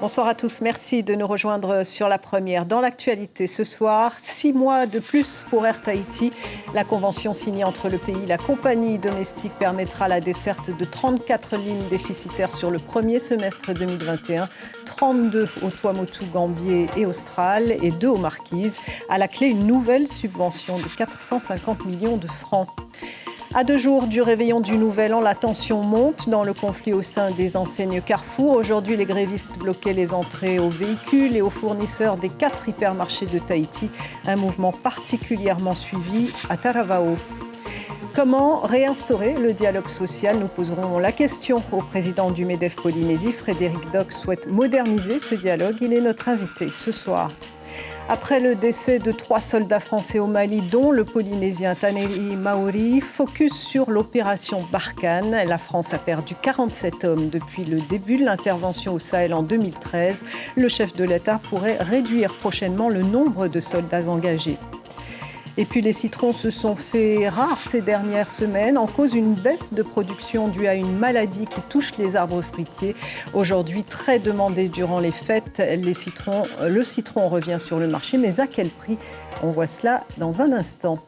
Bonsoir à tous, merci de nous rejoindre sur la première. Dans l'actualité ce soir, 6 mois de plus pour Air Tahiti. La convention signée entre le pays et la compagnie domestique permettra la desserte de 34 lignes déficitaires sur le premier semestre 2021, 32 au Tuamotu, Gambier et Austral et 2 aux Marquises. À la clé, une nouvelle subvention de 450 millions de francs. À 2 jours du réveillon du Nouvel An, la tension monte dans le conflit au sein des enseignes Carrefour. Aujourd'hui, les grévistes bloquaient les entrées aux véhicules et aux fournisseurs des 4 hypermarchés de Tahiti. Un mouvement particulièrement suivi à Taravao. Comment réinstaurer le dialogue social? Nous poserons la question au président du MEDEF Polynésie. Frédéric Doc souhaite moderniser ce dialogue. Il est notre invité ce soir. Après le décès de 3 soldats français au Mali, dont le Polynésien Taneri Maori, focus sur l'opération Barkhane. La France a perdu 47 hommes depuis le début de l'intervention au Sahel en 2013. Le chef de l'État pourrait réduire prochainement le nombre de soldats engagés. Et puis les citrons se sont fait rares ces dernières semaines, en cause une baisse de production due à une maladie qui touche les arbres fruitiers. Aujourd'hui très demandé durant les fêtes, le citron revient sur le marché, mais à quel prix? On voit cela dans un instant.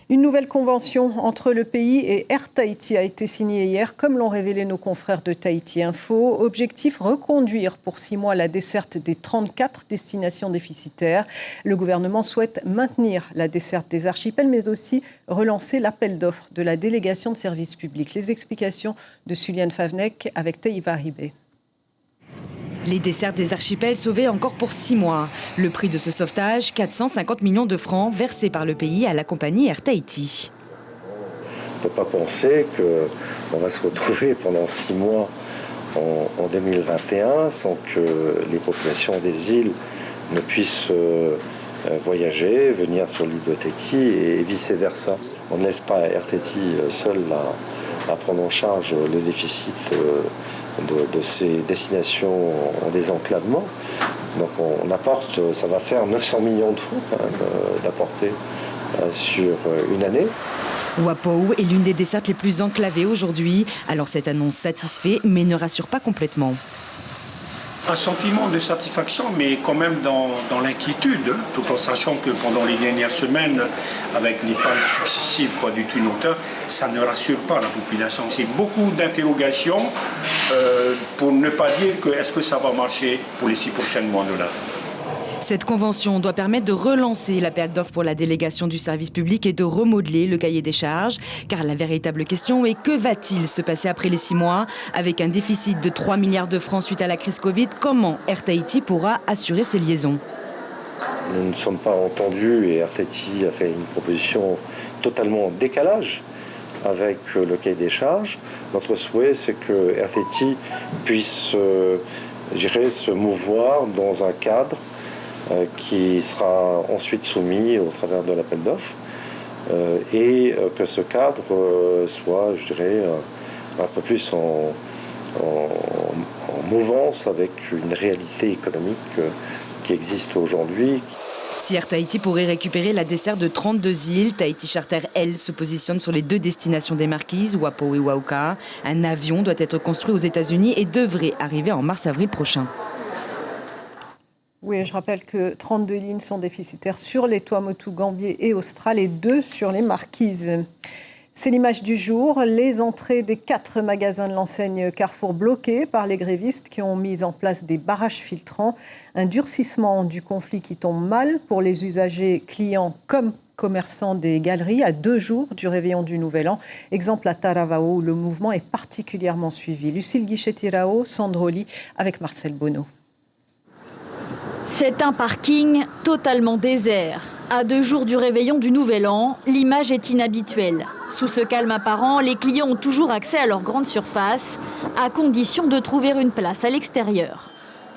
Une nouvelle convention entre le pays et Air Tahiti a été signée hier, comme l'ont révélé nos confrères de Tahiti Info. Objectif, reconduire pour 6 mois la desserte des 34 destinations déficitaires. Le gouvernement souhaite maintenir la desserte des archipels, mais aussi relancer l'appel d'offres de la délégation de services publics. Les explications de Suliane Favnek avec Teiva Ribé. Les dessertes des archipels sauvés encore pour 6 mois. Le prix de ce sauvetage, 450 millions de francs versés par le pays à la compagnie Air Tahiti. On ne peut pas penser qu'on va se retrouver pendant 6 mois en 2021 sans que les populations des îles ne puissent voyager, venir sur l'île de Tahiti et vice-versa. On ne laisse pas Air Tahiti seul à prendre en charge le déficit de ces destinations en désenclavement. Donc on apporte, ça va faire 900 millions de francs d'apporter sur une année. Wapou est l'une des dessertes les plus enclavées aujourd'hui. Alors cette annonce satisfait, mais ne rassure pas complètement. Un sentiment de satisfaction, mais quand même dans l'inquiétude, tout en sachant que pendant les dernières semaines, avec les pannes successives du tunnel, ça ne rassure pas la population. C'est beaucoup d'interrogations pour ne pas dire que est-ce que ça va marcher pour les 6 prochains mois de là. Cette convention doit permettre de relancer l'appel d'offres pour la délégation du service public et de remodeler le cahier des charges. Car la véritable question est que va-t-il se passer après les 6 mois? Avec un déficit de 3 milliards de francs suite à la crise Covid, comment Air Tahiti pourra assurer ses liaisons? Nous ne sommes pas entendus et Air Tahiti a fait une proposition totalement en décalage avec le cahier des charges. Notre souhait, c'est que Air Tahiti puisse se mouvoir dans un cadre qui sera ensuite soumis au travers de l'appel d'offres et que ce cadre soit, je dirais, un peu plus en mouvance avec une réalité économique qui existe aujourd'hui. Si Air Tahiti pourrait récupérer la desserte de 32 îles, Tahiti Charter, elle, se positionne sur les 2 destinations des Marquises, Wapou et Wauka. Un avion doit être construit aux États-Unis et devrait arriver en mars-avril prochain. Oui, je rappelle que 32 lignes sont déficitaires sur les Tuamotu, Gambier et Austral et 2 sur les Marquises. C'est l'image du jour, les entrées des 4 magasins de l'enseigne Carrefour bloquées par les grévistes qui ont mis en place des barrages filtrants. Un durcissement du conflit qui tombe mal pour les usagers, clients comme commerçants des galeries à 2 jours du réveillon du Nouvel An. Exemple à Taravao où le mouvement est particulièrement suivi. Lucille Guichet-Tirao, Sandroli avec Marcel Bonneau. C'est un parking totalement désert. À 2 jours du réveillon du Nouvel An, l'image est inhabituelle. Sous ce calme apparent, les clients ont toujours accès à leur grande surface, à condition de trouver une place à l'extérieur.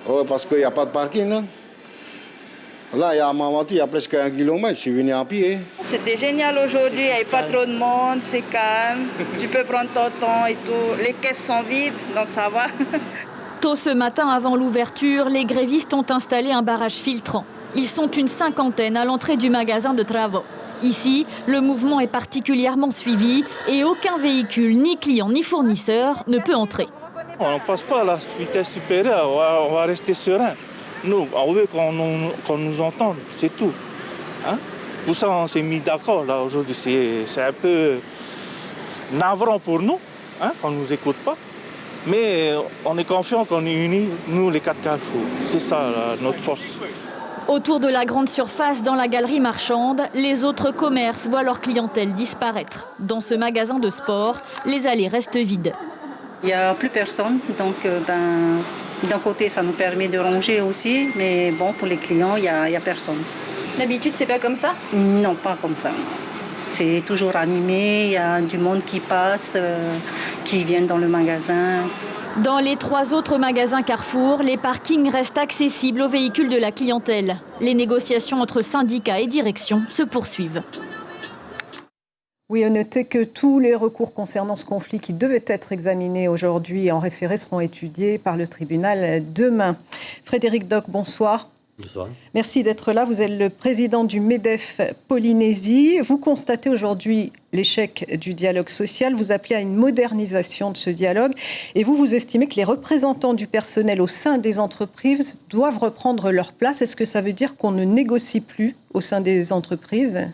Oui, parce qu'il n'y a pas de parking. Hein. Là, il y a il y a presque 1 kilomètre, je suis venu à pied. C'était génial aujourd'hui, il n'y avait pas trop de monde, c'est calme. Tu peux prendre ton temps et tout. Les caisses sont vides, donc ça va. Tôt ce matin, avant l'ouverture, les grévistes ont installé un barrage filtrant. Ils sont une 50aine à l'entrée du magasin de Travo. Ici, le mouvement est particulièrement suivi et aucun véhicule, ni client ni fournisseur, ne peut entrer. On ne passe pas à la vitesse supérieure, on va rester serein. Nous, on veut qu'on nous entende, c'est tout. Hein? Pour ça, on s'est mis d'accord là aujourd'hui. C'est un peu navrant pour nous, hein, qu'on ne nous écoute pas. Mais on est confiant qu'on est unis, nous les 4 Carrefour. C'est ça notre force. Autour de la grande surface, dans la galerie marchande, les autres commerces voient leur clientèle disparaître. Dans ce magasin de sport, les allées restent vides. Il n'y a plus personne, donc d'un côté ça nous permet de ranger aussi, mais bon, pour les clients, il n'y a personne. D'habitude, c'est pas comme ça ? Non, pas comme ça. C'est toujours animé, il y a du monde qui passe, qui vient dans le magasin. Dans les 3 autres magasins Carrefour, les parkings restent accessibles aux véhicules de la clientèle. Les négociations entre syndicats et direction se poursuivent. Oui, à noter que tous les recours concernant ce conflit qui devaient être examinés aujourd'hui en référé seront étudiés par le tribunal demain. Frédéric Doc, bonsoir. Bonsoir. Merci d'être là. Vous êtes le président du MEDEF Polynésie. Vous constatez aujourd'hui l'échec du dialogue social. Vous appelez à une modernisation de ce dialogue. Et vous estimez que les représentants du personnel au sein des entreprises doivent reprendre leur place. Est-ce que ça veut dire qu'on ne négocie plus au sein des entreprises ?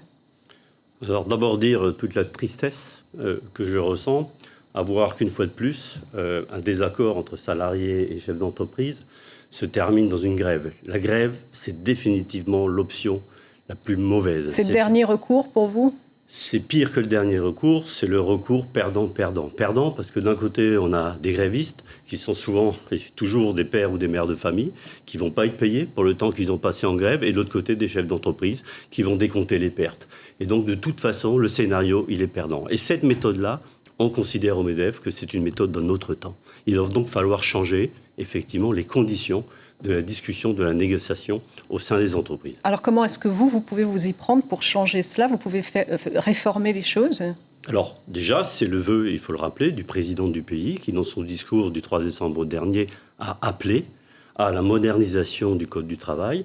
Alors d'abord dire toute la tristesse que je ressens à voir qu'une fois de plus, un désaccord entre salariés et chefs d'entreprise se termine dans une grève. La grève, c'est définitivement l'option la plus mauvaise. C'est le dernier recours pour vous ? C'est pire que le dernier recours, c'est le recours perdant-perdant. Perdant parce que d'un côté, on a des grévistes qui sont souvent et toujours des pères ou des mères de famille qui ne vont pas être payés pour le temps qu'ils ont passé en grève, et de l'autre côté, des chefs d'entreprise qui vont décompter les pertes. Et donc, de toute façon, le scénario, il est perdant. Et cette méthode-là, on considère au MEDEF que c'est une méthode d'un autre temps. Il va donc falloir changer, effectivement, les conditions de la discussion, de la négociation au sein des entreprises. Alors, comment est-ce que vous pouvez vous y prendre pour changer cela ? Vous pouvez réformer les choses ? Alors, déjà, c'est le vœu, il faut le rappeler, du président du pays qui, dans son discours du 3 décembre dernier, a appelé à la modernisation du Code du travail.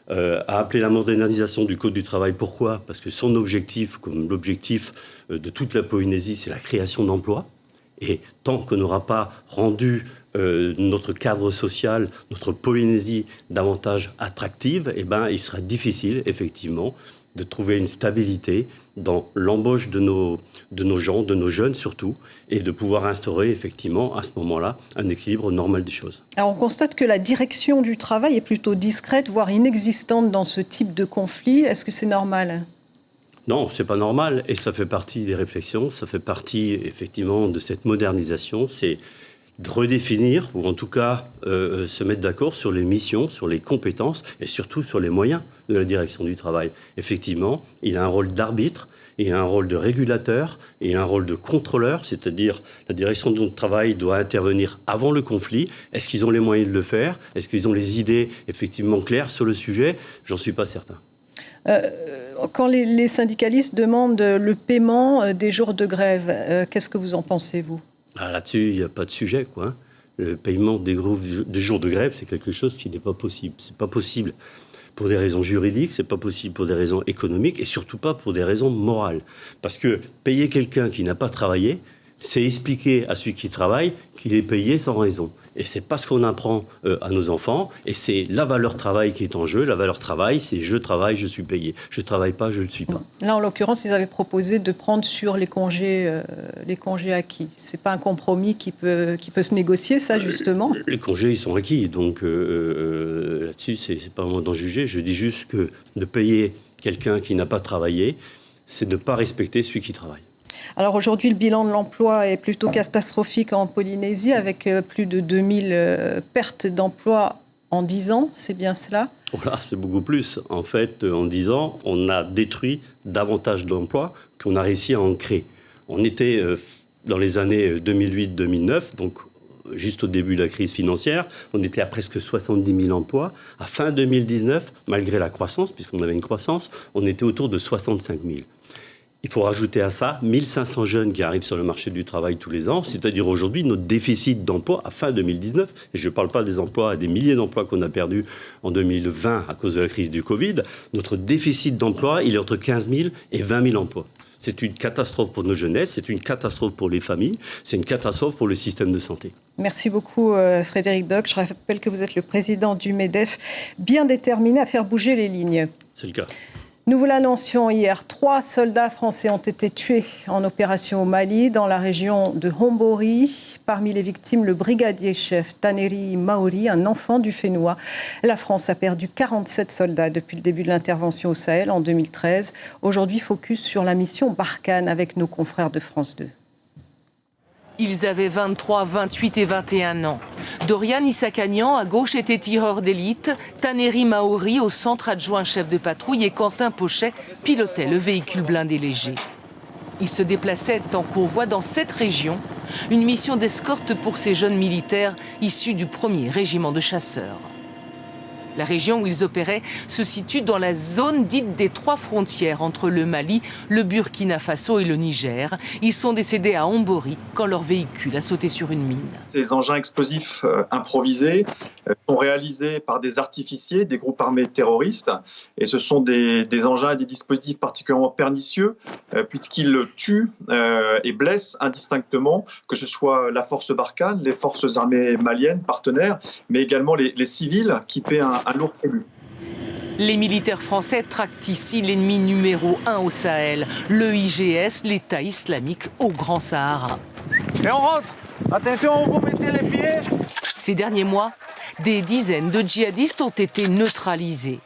A appelé la modernisation du Code du travail. Pourquoi ? Parce que son objectif, comme l'objectif de toute la Polynésie, c'est la création d'emplois. Et tant qu'on n'aura pas rendu notre cadre social, notre Polynésie davantage attractive, eh ben, il sera difficile, effectivement, de trouver une stabilité dans l'embauche de nos gens, de nos jeunes surtout, et de pouvoir instaurer, effectivement, à ce moment-là, un équilibre normal des choses. Alors, on constate que la direction du travail est plutôt discrète, voire inexistante dans ce type de conflit. Est-ce que c'est normal ? Non, c'est pas normal, et ça fait partie des réflexions, ça fait partie, effectivement, de cette modernisation. C'est de redéfinir, ou en tout cas se mettre d'accord sur les missions, sur les compétences et surtout sur les moyens de la direction du travail. Effectivement, il a un rôle d'arbitre, il a un rôle de régulateur et il a un rôle de contrôleur, c'est-à-dire la direction du travail doit intervenir avant le conflit. Est-ce qu'ils ont les moyens de le faire ? Est-ce qu'ils ont les idées effectivement claires sur le sujet ? J'en suis pas certain. Quand les syndicalistes demandent le paiement des jours de grève, qu'est-ce que vous en pensez, vous ? Là-dessus, il n'y a pas de sujet, quoi. Le paiement des jours de grève, c'est quelque chose qui n'est pas possible. C'est pas possible pour des raisons juridiques, c'est pas possible pour des raisons économiques et surtout pas pour des raisons morales. Parce que payer quelqu'un qui n'a pas travaillé, c'est expliquer à celui qui travaille qu'il est payé sans raison. Et c'est pas ce qu'on apprend à nos enfants. Et c'est la valeur travail qui est en jeu. La valeur travail, c'est je travaille, je suis payé. Je travaille pas, je ne le suis pas. Là, en l'occurrence, ils avaient proposé de prendre sur les congés acquis. C'est pas un compromis qui peut se négocier, ça, justement ? Les congés, ils sont acquis. Donc là-dessus, c'est pas à moi d'en juger. Je dis juste que de payer quelqu'un qui n'a pas travaillé, c'est ne pas respecter celui qui travaille. Alors aujourd'hui, le bilan de l'emploi est plutôt catastrophique en Polynésie, avec plus de 2000 pertes d'emplois en 10 ans, c'est bien cela ? Voilà, c'est beaucoup plus. En fait, en 10 ans, on a détruit davantage d'emplois qu'on a réussi à en créer. On était dans les années 2008-2009, donc juste au début de la crise financière, on était à presque 70 000 emplois. À fin 2019, malgré la croissance, puisqu'on avait une croissance, on était autour de 65 000. Il faut rajouter à ça 1500 jeunes qui arrivent sur le marché du travail tous les ans, c'est-à-dire aujourd'hui notre déficit d'emploi à fin 2019, et je ne parle pas des emplois, des milliers d'emplois qu'on a perdus en 2020 à cause de la crise du Covid, notre déficit d'emploi, il est entre 15 000 et 20 000 emplois. C'est une catastrophe pour nos jeunesses, c'est une catastrophe pour les familles, c'est une catastrophe pour le système de santé. Merci beaucoup Frédéric Doc. Je rappelle que vous êtes le président du MEDEF, bien déterminé à faire bouger les lignes. C'est le cas. Nous vous l'annoncions hier, 3 soldats français ont été tués en opération au Mali, dans la région de Hombori. Parmi les victimes, le brigadier-chef Taneri Maori, un enfant du Fénois. La France a perdu 47 soldats depuis le début de l'intervention au Sahel en 2013. Aujourd'hui, focus sur la mission Barkhane avec nos confrères de France 2. Ils avaient 23, 28 et 21 ans. Dorian Issakanian, à gauche, était tireur d'élite. Taneri Maori, au centre, adjoint chef de patrouille. Et Quentin Pochet pilotait le véhicule blindé léger. Ils se déplaçaient en convoi dans cette région. Une mission d'escorte pour ces jeunes militaires issus du 1er régiment de chasseurs. La région où ils opéraient se situe dans la zone dite des 3 frontières entre le Mali, le Burkina Faso et le Niger. Ils sont décédés à Hombori quand leur véhicule a sauté sur une mine. Ces engins explosifs improvisés sont réalisés par des artificiers, des groupes armés terroristes. Et ce sont des engins et des dispositifs particulièrement pernicieux puisqu'ils tuent et blessent indistinctement, que ce soit la force Barkhane, les forces armées maliennes, partenaires, mais également les civils qui paient un lourd tribut. Les militaires français traquent ici l'ennemi numéro 1 au Sahel, le IGS, l'État islamique au Grand Sahara. Et on rentre. Attention, vous mettez les pieds. Ces derniers mois, des dizaines de djihadistes ont été neutralisés.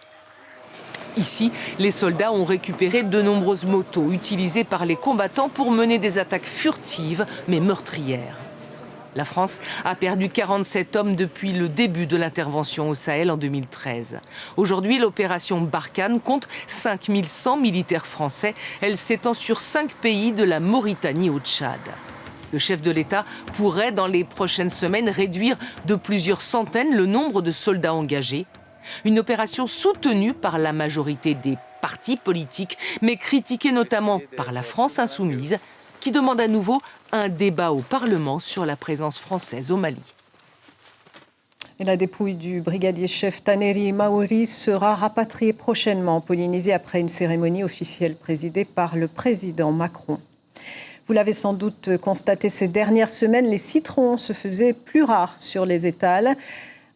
Ici, les soldats ont récupéré de nombreuses motos utilisées par les combattants pour mener des attaques furtives mais meurtrières. La France a perdu 47 hommes depuis le début de l'intervention au Sahel en 2013. Aujourd'hui, l'opération Barkhane compte 5100 militaires français. Elle s'étend sur 5 pays de la Mauritanie au Tchad. Le chef de l'État pourrait, dans les prochaines semaines, réduire de plusieurs centaines le nombre de soldats engagés. Une opération soutenue par la majorité des partis politiques, mais critiquée notamment par la France insoumise, qui demande à nouveau un débat au Parlement sur la présence française au Mali. Et la dépouille du brigadier-chef Taneri Maori sera rapatriée prochainement en Polynésie après une cérémonie officielle présidée par le président Macron. Vous l'avez sans doute constaté ces dernières semaines, les citrons se faisaient plus rares sur les étals.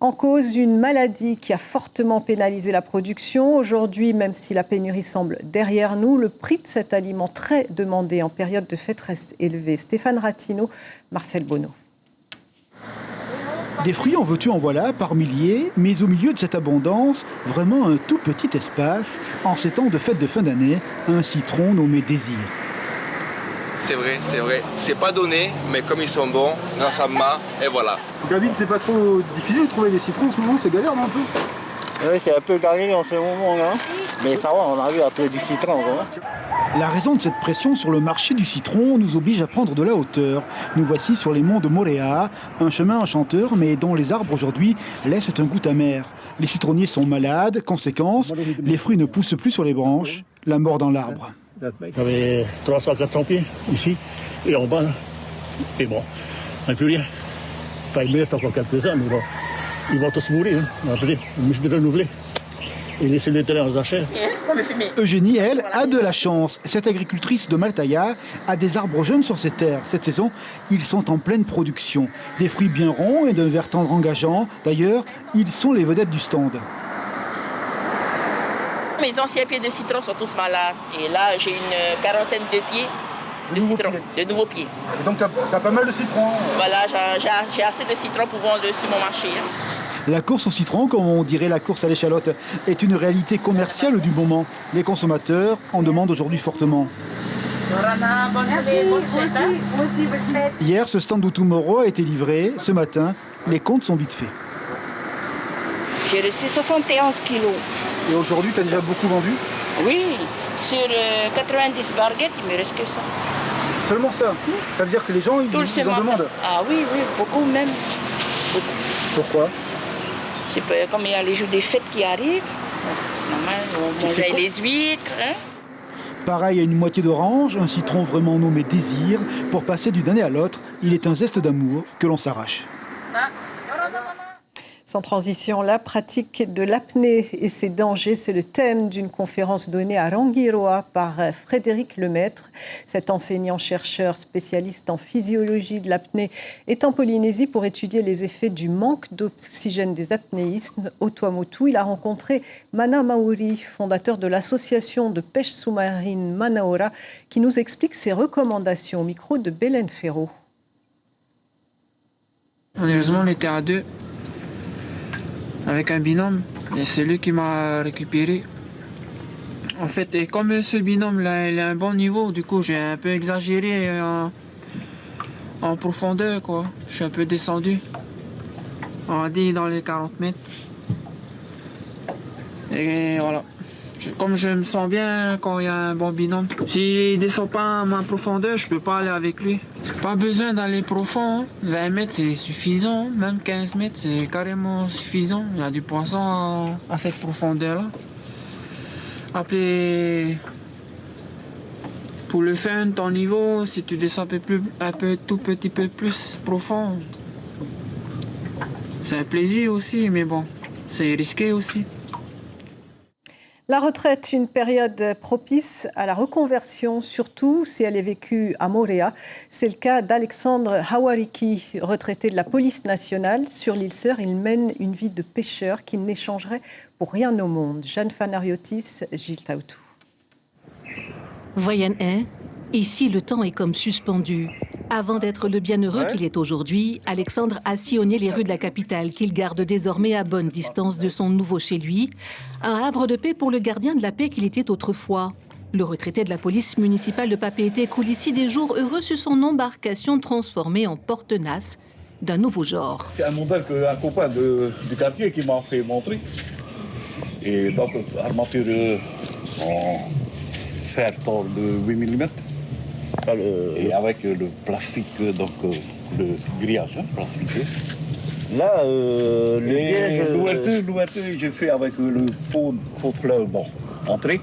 En cause, une maladie qui a fortement pénalisé la production. Aujourd'hui, même si la pénurie semble derrière nous, le prix de cet aliment très demandé en période de fête reste élevé. Stéphane Rattino, Marcel Bonneau. Des fruits en veux-tu en voilà par milliers, mais au milieu de cette abondance, vraiment un tout petit espace, en ces temps de fête de fin d'année, un citron nommé Désir. C'est vrai, c'est vrai. C'est pas donné, mais comme ils sont bons, grâce à ma, et voilà. David, c'est pas trop difficile de trouver des citrons en ce moment, c'est galère non un peu? Oui, c'est un peu galère en ce moment-là, mais ça va, on arrive à trouver du citron. La raison de cette pression sur le marché du citron nous oblige à prendre de la hauteur. Nous voici sur les monts de Moréa, un chemin enchanteur, mais dont les arbres aujourd'hui laissent un goût amer. Les citronniers sont malades, conséquence, les fruits ne poussent plus sur les branches, la mort dans l'arbre. Il y avait 300-400 pieds ici et en bas. Et bon, on n'a plus rien. Enfin, il me reste encore quelques-uns, mais bon, ils vont tous mourir. On va peut-être de renouveler et laisser les terrains aux achats. Eugénie, elle, a de la chance. Cette agricultrice de Maltaïa a des arbres jeunes sur ses terres. Cette saison, ils sont en pleine production. Des fruits bien ronds et d'un vert tendre engageant. D'ailleurs, ils sont les vedettes du stand. Mes anciens pieds de citron sont tous malades. Et là, j'ai une quarantaine de pieds de citron, de nouveaux pieds. Et donc, tu as pas mal de citrons. Voilà, j'ai assez de citrons pour vendre sur mon marché. La course au citron, comme on dirait la course à l'échalote, est une réalité commerciale du moment. Les consommateurs en demandent aujourd'hui fortement. Hier, ce stand d'Outoumoro a été livré. Ce matin, les comptes sont vite faits. J'ai reçu 71 kilos. Et aujourd'hui, tu as déjà beaucoup vendu? Oui, sur 90 barquettes, il ne me reste que ça. Seulement ça? Ça veut dire que les gens, ils en demandent? Ah oui, oui, beaucoup même. Beaucoup. Pourquoi? C'est comme il y a les jours des fêtes qui arrivent. C'est normal, on mange les huîtres. Hein? Pareil à une moitié d'orange, un citron vraiment nommé désir. Pour passer d'une année à l'autre, il est un zeste d'amour que l'on s'arrache. Sans transition, la pratique de l'apnée et ses dangers, c'est le thème d'une conférence donnée à Rangiroa par Frédéric Lemaître. Cet enseignant-chercheur spécialiste en physiologie de l'apnée est en Polynésie pour étudier les effets du manque d'oxygène des apnéistes. Au Tuamotu, il a rencontré Mana Mauri, fondateur de l'association de pêche sous-marine Manaora, qui nous explique ses recommandations au micro de Bélène Ferro. Heureusement, on était à deux. Avec un binôme, et c'est lui qui m'a récupéré. En fait, et comme ce binôme-là, il a un bon niveau, du coup, j'ai un peu exagéré en profondeur, quoi. Je suis un peu descendu. On va dire dans les 40 mètres. Et voilà. Comme je me sens bien quand il y a un bon binôme. S'il ne descend pas à ma profondeur, je ne peux pas aller avec lui. Pas besoin d'aller profond. 20 mètres, c'est suffisant. Même 15 mètres, c'est carrément suffisant. Il y a du poisson à cette profondeur-là. Après, pour le fun, ton niveau, si tu descends tout petit peu plus profond, c'est un plaisir aussi, mais bon, c'est risqué aussi. La retraite, une période propice à la reconversion, surtout si elle est vécue à Moorea. C'est le cas d'Alexandre Hawariki, retraité de la police nationale. Sur l'île Sœur, il mène une vie de pêcheur qu'il n'échangerait pour rien au monde. Jeanne Fanariotis, Gilles Taoutou. Voyenne, ici le temps est comme suspendu. Avant d'être le bienheureux qu'il est aujourd'hui, Alexandre a sillonné les rues de la capitale qu'il garde désormais à bonne distance de son nouveau chez lui. Un havre de paix pour le gardien de la paix qu'il était autrefois. Le retraité de la police municipale de Papeete coule ici des jours heureux sur son embarcation transformée en porte-nasse d'un nouveau genre. C'est un modèle qu'un copain du quartier qui m'a fait montrer. Et donc, armature en fer tord de 8 mm. Et avec le plastique, donc le grillage plastifié. Là, le piège... L'ouverture, j'ai fait avec le pot de fleurs, bon, entrée.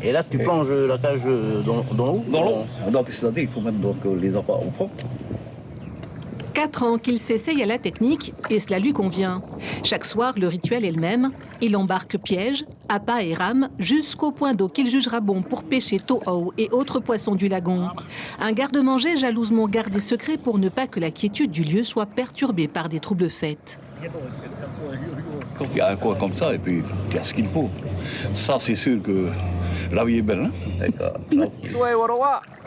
Et là, tu plonges la cage dans l'eau? Dans l'eau. Donc, c'est-à-dire qu'il faut mettre donc, les appâts au fond. 4 ans qu'il s'essaye à la technique et cela lui convient. Chaque soir, le rituel est le même. Il embarque piège, appât et rame jusqu'au point d'eau qu'il jugera bon pour pêcher to'au et autres poissons du lagon. Un garde-manger jalousement gardé secret pour ne pas que la quiétude du lieu soit perturbée par des troubles faits. Quand il y a un coin comme ça, et puis il y a ce qu'il faut. Ça, c'est sûr que la vie est belle. Hein?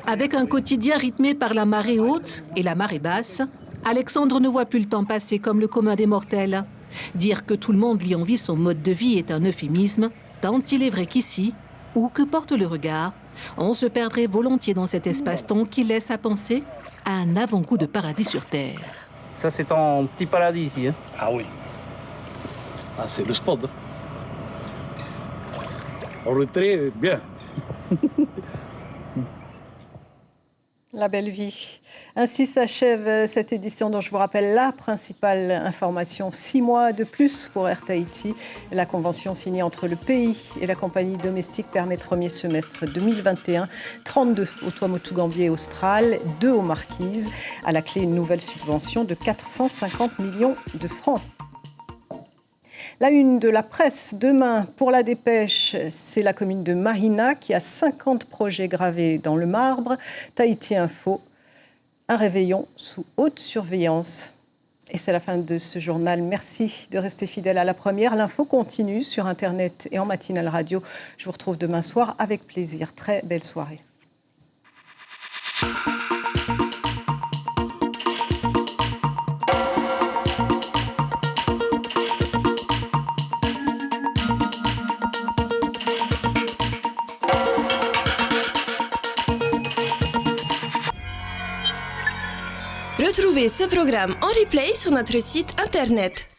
Avec un quotidien rythmé par la marée haute et la marée basse, Alexandre ne voit plus le temps passer comme le commun des mortels. Dire que tout le monde lui envie son mode de vie est un euphémisme, tant il est vrai qu'ici, où que porte le regard, on se perdrait volontiers dans cet espace-temps qui laisse à penser à un avant-goût de paradis sur Terre. Ça, c'est ton petit paradis ici. Hein? Ah oui. Ah, c'est le spot. Hein? En retrait, bien. La belle vie. Ainsi s'achève cette édition dont je vous rappelle la principale information. 6 mois de plus pour Air Tahiti. La convention signée entre le pays et la compagnie domestique permet premier semestre 2021. 32 au Tuamotu Gambier Austral, 2 aux Marquises. À la clé, une nouvelle subvention de 450 millions de francs. La une de la presse demain pour la dépêche, c'est la commune de Mahina qui a 50 projets gravés dans le marbre. Tahiti Info, un réveillon sous haute surveillance. Et c'est la fin de ce journal. Merci de rester fidèle à la première. L'info continue sur Internet et en matinale radio. Je vous retrouve demain soir avec plaisir. Très belle soirée. Retrouvez ce programme en replay sur notre site internet